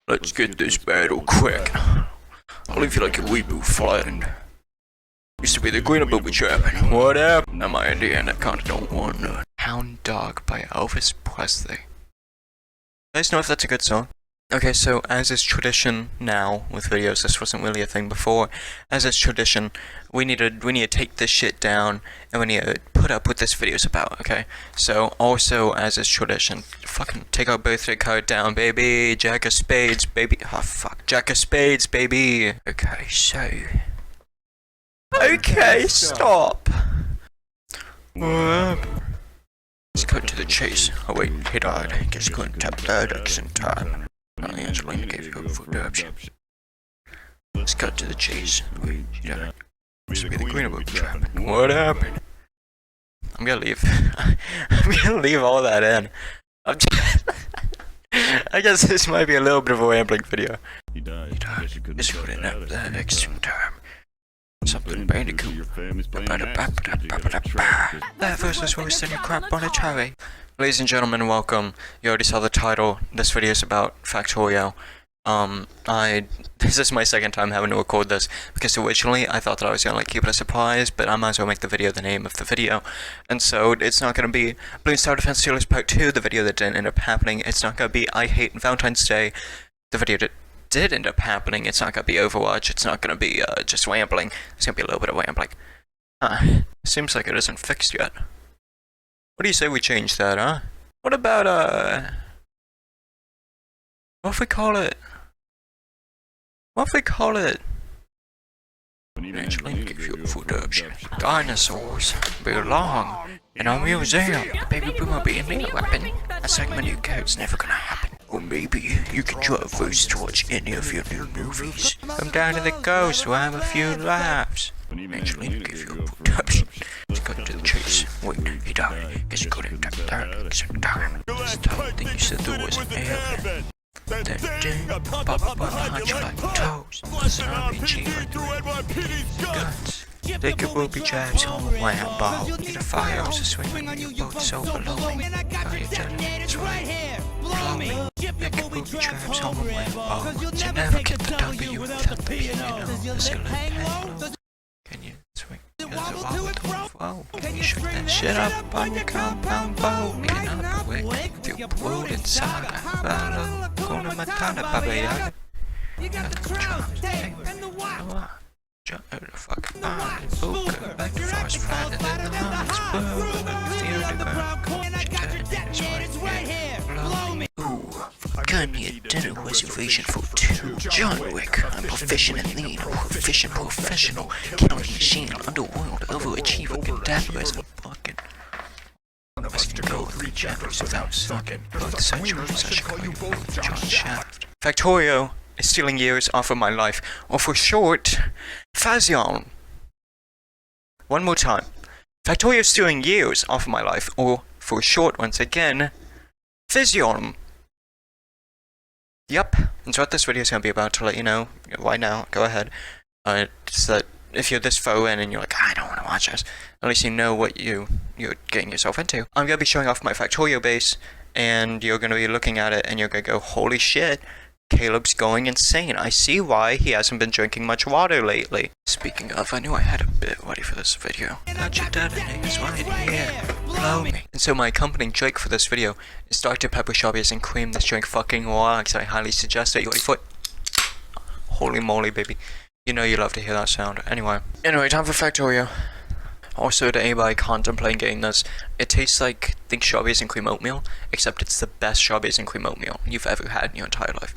Let's get this battle quick. I'll leave you like a weeaboo flattened. Used to be the queen of booby trapping. What up? I'm my Indiana Continental One. Hound Dog by Elvis Presley. You guys know if that's a good song? Okay, so as is tradition now with videos, this wasn't really a thing before. As is tradition, we need to take this shit down, and we need to put up what this video's about, okay? So, also, as is tradition, fucking take our birthday card down, baby! Jack of spades, baby! Oh, fuck. Jack of spades, baby! Okay, so... Okay, stop! Let's cut to the chase. Oh wait, he died. Guess couldn't tap that at the same time. Only Angelina gave you a full option. Let's cut to the chase. Wait, she died. Used to be the queen of booby trapping. What happened? I'm gonna leave. I'm gonna leave all that in. I guess this might be a little bit of a rambling video. He died. Guess you couldn't tap that extra time. Something bandicoot. That versus roasting your crap on a cherry. Ladies and gentlemen, welcome. You already saw the title. This video is about Factorio. This is my second time having to record this, because originally I thought that I was gonna keep it a surprise, but I might as well make the video the name of the video. And so, it's not gonna be Bloons Tower Defense Steelers Part 2, the video that didn't end up happening. It's not gonna be I Hate Valentine's Day, the video that did end up happening. It's not gonna be Overwatch. It's not gonna be just rambling. It's gonna be a little bit of rambling. Seems like it isn't fixed yet. What do you say we change that, huh? What about what if we call it? Angelina give you a food option. Dinosaurs belong in a museum. Baby boomer being a weapon. A segment you code's never gonna happen. Or maybe you can draw a verse towards any of your new movies. Come down to the coast, we'll have a few laughs. Angelina gave you a food option. Let's cut to the chase. Wait, he died. Guess you couldn't tap that some time. This time thing you said there was an alien. Then pop up behind you like toes. Listen, RPG like guns. Take your booby traps home and wham ball. Need a fire hose to swing when your boat's so below me. Got your generator's right. Blow me. Take your booby traps home and wham ball. You never get the W without the piano. This your left hand blow. Can you swing? Can you shoot that shit up on your compound bow? Getting up quick. Feel polluted saga. Follow. Gonna matana babayaga. You got the drums, tape, and the wop. Jump out of the fucking barn. Booker. Back to forest flat and then the lines. Boom. The underground. Ooh. Gun me a dinner reservation for two. John Wick. I'm proficient and lean. Proficient professional. Killing machine. Underworld. Overachiever. Cadaverous. Fucking. Must go with the chapters without sucking. Both central such a John Shaft. Factorio is stealing years off of my life. Or for short, Fazion. One more time. Factorio is stealing years off of my life. Or for short, once again, Fazion. Yep, that's what this video is going to be about, to let you know. Why now? Go ahead. It's that if you're this far in and you're like, I don't want to watch this, at least you know what you're getting yourself into. I'm going to be showing off my Factorio base, and you're going to be looking at it, and you're going to go, holy shit, Caleb's going insane. I see why he hasn't been drinking much water lately. Speaking of, I knew I had a bit ready for this video. Got your detonators right here. Blow me. And so my accompanying drink for this video is Dr. Pepper Strawberries and Cream. This drink fucking rocks. I highly suggest it. You ready for it? Holy moly, baby. You know you love to hear that sound. Anyway, time for Factorio. Also, to anybody contemplating getting this, it tastes like, think strawberries and cream oatmeal, except it's the best strawberries and cream oatmeal you've ever had in your entire life.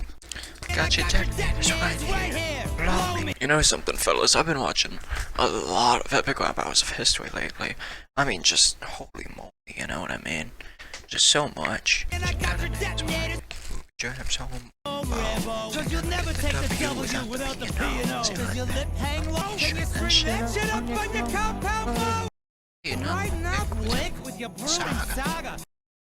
Got your detonators right here. Blow me. You know something, fellas? I've been watching a lot of epic rap hours of history lately. I mean, just holy moly, you know what I mean? Just so much. Germs home. You'll never take the double U without the P&O. Does your lip hang low when you swing that shit up on your compound bow? Riding up quick with your brooding saga.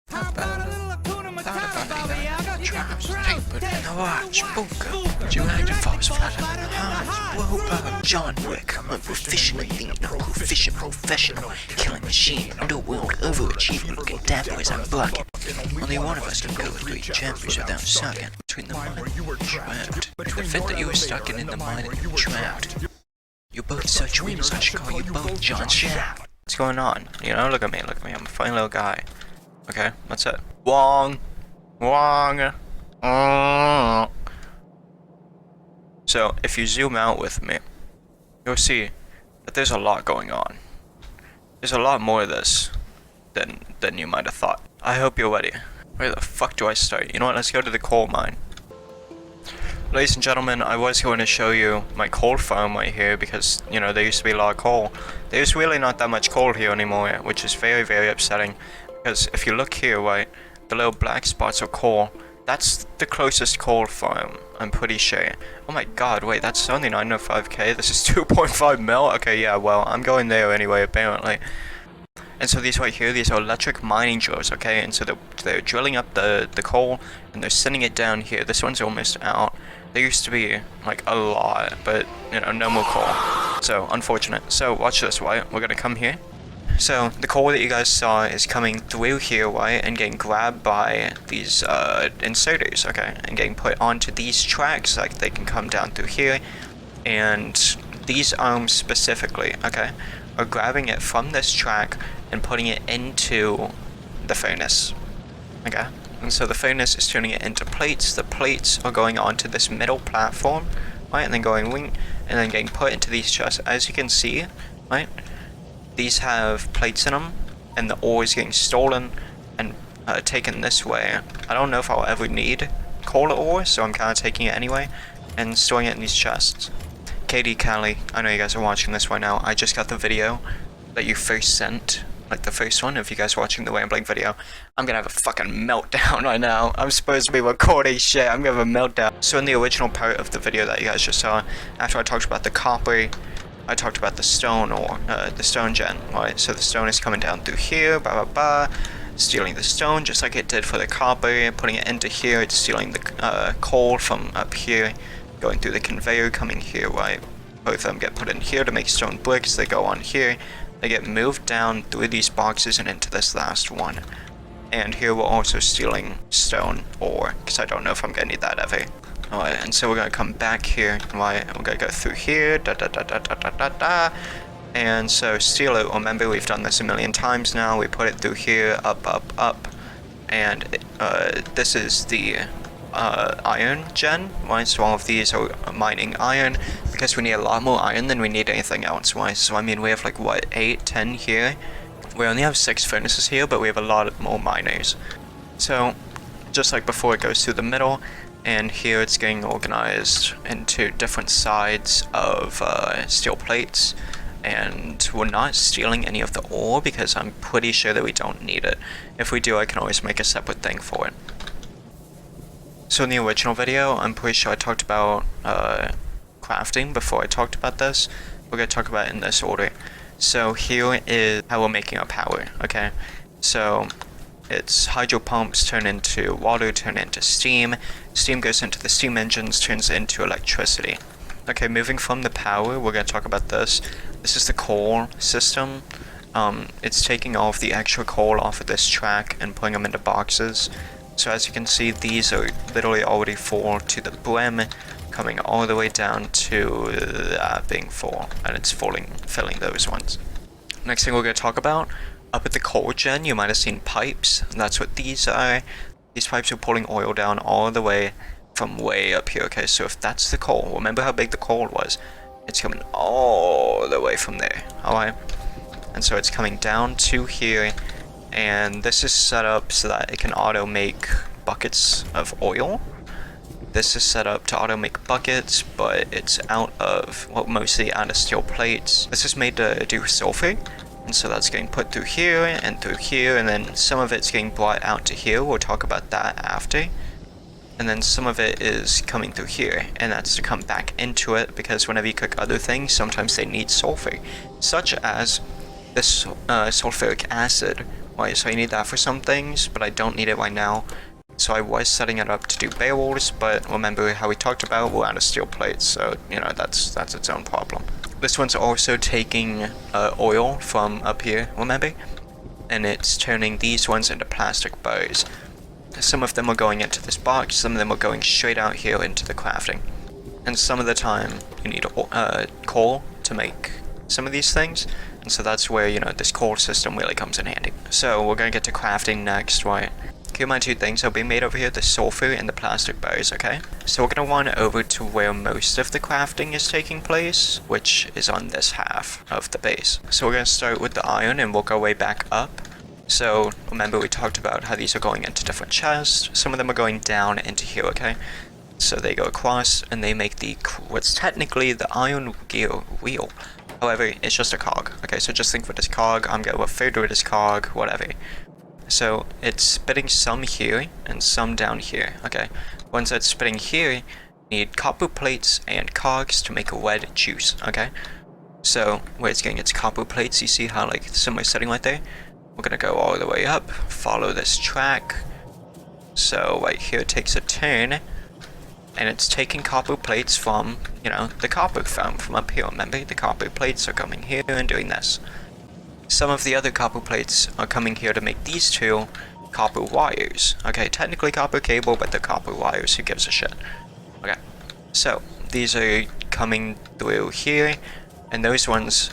How about a little Hakuna Matata, Baba Yaga? that traps. Tapered in the watch, bunker. Two-handed falls flat in the hearts. Whoa, John Wick. I'm a proficient Athena, proficient professional. Killing machine, underworld overachieving. Looking damn boys, I'm bucking. Only one of us can go with great champions without sucking. Between the mine and you trapped. The fit that you were stuck in the mine and you trapped. You're both such winners, I should call you both John Shaft. What's going on? You know, look at me, I'm a funny little guy. Okay, that's it. Wong. So, if you zoom out with me, you'll see that there's a lot going on. There's a lot more of this than you might have thought. I hope you're ready. Where the fuck do I start? You know what, let's go to the coal mine. Ladies and gentlemen, I was going to show you my coal farm right here because, you know, there used to be a lot of coal. There's really not that much coal here anymore, which is very, very upsetting. Because if you look here, right, the little black spots of coal, that's the closest coal farm, I'm pretty sure. Oh my god, wait, that's only 905k? This is 2.5 mil? Okay, yeah, well, I'm going there anyway, apparently. And so these right here, these are electric mining drills, okay? And so they're drilling up the coal, and they're sending it down here. This one's almost out. There used to be, like, a lot, but, you know, no more coal. So, unfortunate. So, watch this, right? We're gonna come here. So, the coal that you guys saw is coming through here, right, and getting grabbed by these, inserters, okay? And getting put onto these tracks, like, they can come down through here. And these arms specifically, okay, are grabbing it from this track and putting it into the furnace, okay? And so the furnace is turning it into plates. The plates are going onto this middle platform, right, and then going wing, and then getting put into these chests. As you can see, right, these have plates in them, and the ore is getting stolen and taken this way. I don't know if I'll ever need coal ore, so I'm kind of taking it anyway and storing it in these chests. Katie, Callie, I know you guys are watching this right now. I just got the video that you first sent, like the first one. If you guys are watching the Rambling video, I'm gonna have a fucking meltdown right now. I'm supposed to be recording shit. I'm gonna have a meltdown. So in the original part of the video that you guys just saw, after I talked about the copper, I talked about the stone or the stone gen, right? So the stone is coming down through here, stealing the stone just like it did for the copper, putting it into here. It's stealing the coal from up here, going through the conveyor, coming here, right? Both of them get put in here to make stone bricks. They go on here. They get moved down through these boxes and into this last one. And here we're also stealing stone ore, because I don't know if I'm gonna need that ever. Alright, and so we're gonna come back here, right? We're gonna go through here, and so steal it. Remember, we've done this a million times now. We put it through here, up, and this is the iron gen, right? So all of these are mining iron, because we need a lot more iron than we need anything else, right? So I mean, we have like, what, 8, 10 here? We only have 6 furnaces here, but we have a lot more miners. So, just like before, it goes through the middle, and here it's getting organized into different sides of steel plates. And we're not stealing any of the ore, because I'm pretty sure that we don't need it. If we do, I can always make a separate thing for it. So in the original video, I'm pretty sure I talked about crafting before I talked about this. We're going to talk about it in this order. So here is how we're making our power, okay? So it's hydro pumps turn into water, turn into steam. Steam goes into the steam engines, turns into electricity. Okay, moving from the power, we're going to talk about this. This is the coal system. It's taking all of the extra coal off of this track and putting them into boxes. So as you can see, these are literally already full to the brim, coming all the way down to that being full, and it's filling those ones. Next thing we're going to talk about, up at the coal gen, you might have seen pipes. That's what these are. These pipes are pulling oil down all the way from way up here. Okay, so if that's the coal, remember how big the coal was? It's coming all the way from there, alright? And so it's coming down to here, and this is set up so that it can auto make buckets of oil. This is set up to auto make buckets, but it's out of, well, mostly out of steel plates. This is made to do sulfur, and so that's getting put through here, and then some of it's getting brought out to here. We'll talk about that after. And then some of it is coming through here, and that's to come back into it, because whenever you cook other things, sometimes they need sulfur, such as this sulfuric acid. Right, so I need that for some things, but I don't need it right now. So I was setting it up to do barrels, but remember how we talked about we're out of steel plates, so you know that's its own problem. This one's also taking oil from up here, remember? And it's turning these ones into plastic bows. Some of them are going into this box, some of them are going straight out here into the crafting. And some of the time you need coal to make some of these things, and so that's where, you know, this coal system really comes in handy. So we're gonna get to crafting next, right? Here are my two things that'll be made over here, the sulfur and the plastic bows, okay? So we're gonna run over to where most of the crafting is taking place, which is on this half of the base. So we're gonna start with the iron and work our way back up. So remember we talked about how these are going into different chests. Some of them are going down into here, okay? So they go across and they make what's technically the iron gear wheel. However, it's just a cog. Okay, so just think of it as cog. I'm gonna refer to it as cog, whatever. So it's spitting some here and some down here. Okay, once it's spitting here, you need copper plates and cogs to make a red juice. Okay, so where it's getting its copper plates, you see how like similar setting right there. We're gonna go all the way up, follow this track. So right here it takes a turn. And it's taking copper plates from, you know, the copper from up here. Remember, the copper plates are coming here and doing this. Some of the other copper plates are coming here to make these two copper wires. Okay, technically copper cable, but they're copper wires, who gives a shit? Okay, so these are coming through here, and those ones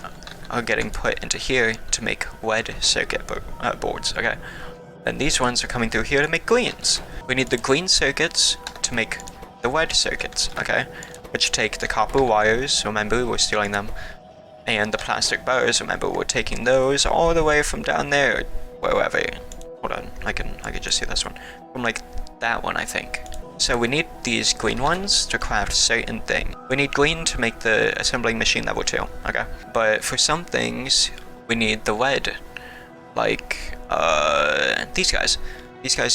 are getting put into here to make red circuit boards, okay? And these ones are coming through here to make greens. We need the green circuits to make the red circuits, okay, which take the copper wires, remember we're stealing them, and the plastic bows, remember we're taking those all the way from down there, wherever. Hold on, I can just see this one, from like that one I think. So we need these green ones to craft certain things. We need green to make the assembling machine level 2, okay, but for some things we need the red, like these guys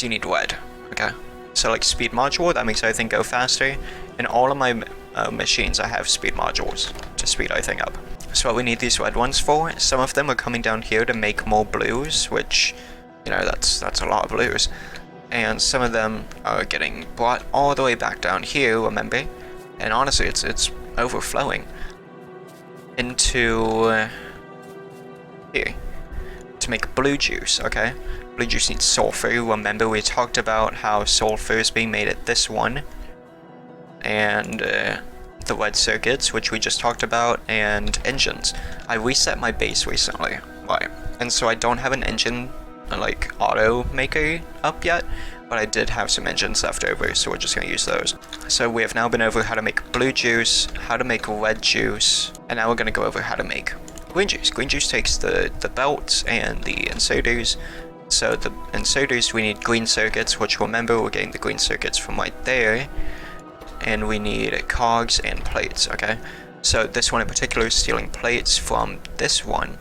you need red, okay. So like speed module, that makes everything go faster. In all of my machines I have speed modules to speed everything up. So what we need these red ones for, some of them are coming down here to make more blues, which, you know, that's a lot of blues. And some of them are getting brought all the way back down here, remember? And honestly, it's overflowing into here to make blue juice, okay? Blue juice needs sulfur. Remember we talked about how sulfur is being made at this one, and the red circuits, which we just talked about, and engines. I reset my base recently, right? And so I don't have an engine like auto maker up yet, but I did have some engines left over, so we're just gonna use those. So we have now been over how to make blue juice, how to make red juice, and now we're gonna go over how to make green juice. Green juice takes the belts and the inserters. So the inserters, we need green circuits, which remember we're getting the green circuits from right there, and we need cogs and plates, okay? So this one in particular is stealing plates from this one,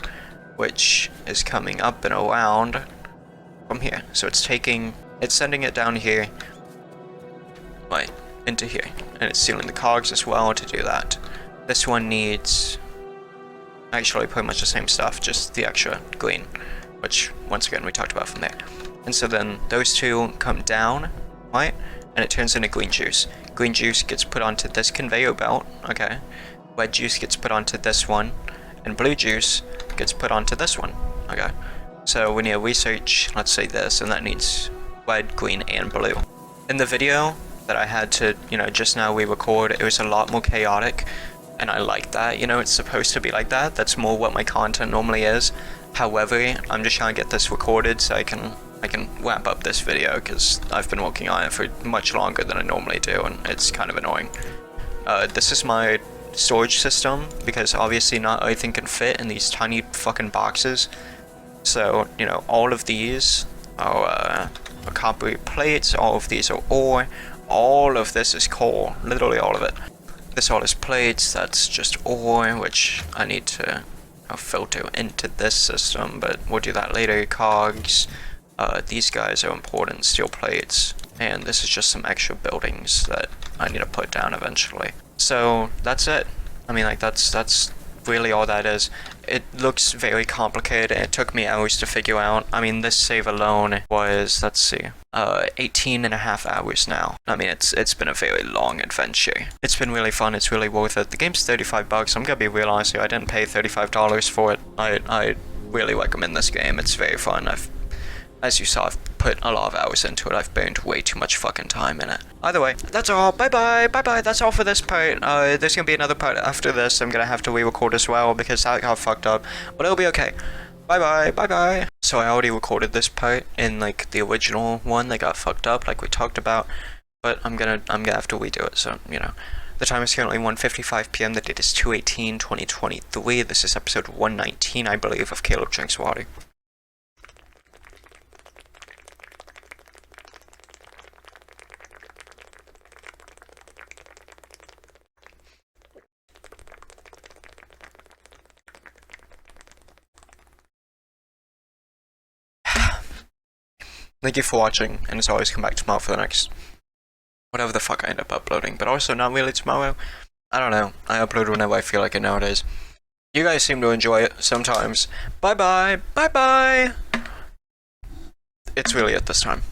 which is coming up and around from here. So it's sending it down here, right, into here, and it's stealing the cogs as well to do that. This one needs actually pretty much the same stuff, just the extra green, which once again we talked about from there. And so then those two come down, right, and it turns into green juice. Green juice gets put onto this conveyor belt, okay, red juice gets put onto this one, and blue juice gets put onto this one, okay. So we need to research, let's say this, and that needs red, green, and blue. In the video that I had to, you know, just now re-record, it was a lot more chaotic, and I like that, you know, it's supposed to be like that. That's more what my content normally is. However, I'm just trying to get this recorded so I can wrap up this video, because I've been working on it for much longer than I normally do, and it's kind of annoying. This is my storage system, because obviously not everything can fit in these tiny fucking boxes. So, you know, all of these are copper plates, all of these are ore, all of this is coal, literally all of it. This all is plates, that's just ore, which I need to filter into this system, but we'll do that later. Cogs, these guys are important, steel plates, and this is just some extra buildings that I need to put down eventually. So that's it. I mean, like, that's really all that is. It looks very complicated, and it took me hours to figure out. I mean, this save alone was, let's see, 18 and a half hours now. I mean, it's been a very long adventure. It's been really fun. It's really worth it. The game's $35. I'm gonna be real honest here. I didn't pay $35 for it. I really recommend this game. It's very fun. As you saw, I've put a lot of hours into it. I've burned way too much fucking time in it. Either way, that's all. Bye-bye. Bye-bye. That's all for this part. There's gonna be another part after this. I'm gonna have to re-record as well because that got fucked up. But it'll be okay. Bye-bye. Bye-bye. So I already recorded this part in, like, the original one that got fucked up, like we talked about. But I'm gonna have to redo it, so, you know. The time is currently 1:55 p.m. The date is 2/18/2023. This is episode 119, I believe, of Caleb Drinks Water. Thank you for watching, and as always, come back tomorrow for the next whatever the fuck I end up uploading, but also not really tomorrow. I don't know. I upload whenever I feel like it nowadays. You guys seem to enjoy it sometimes. Bye bye. Bye bye. It's really at this time.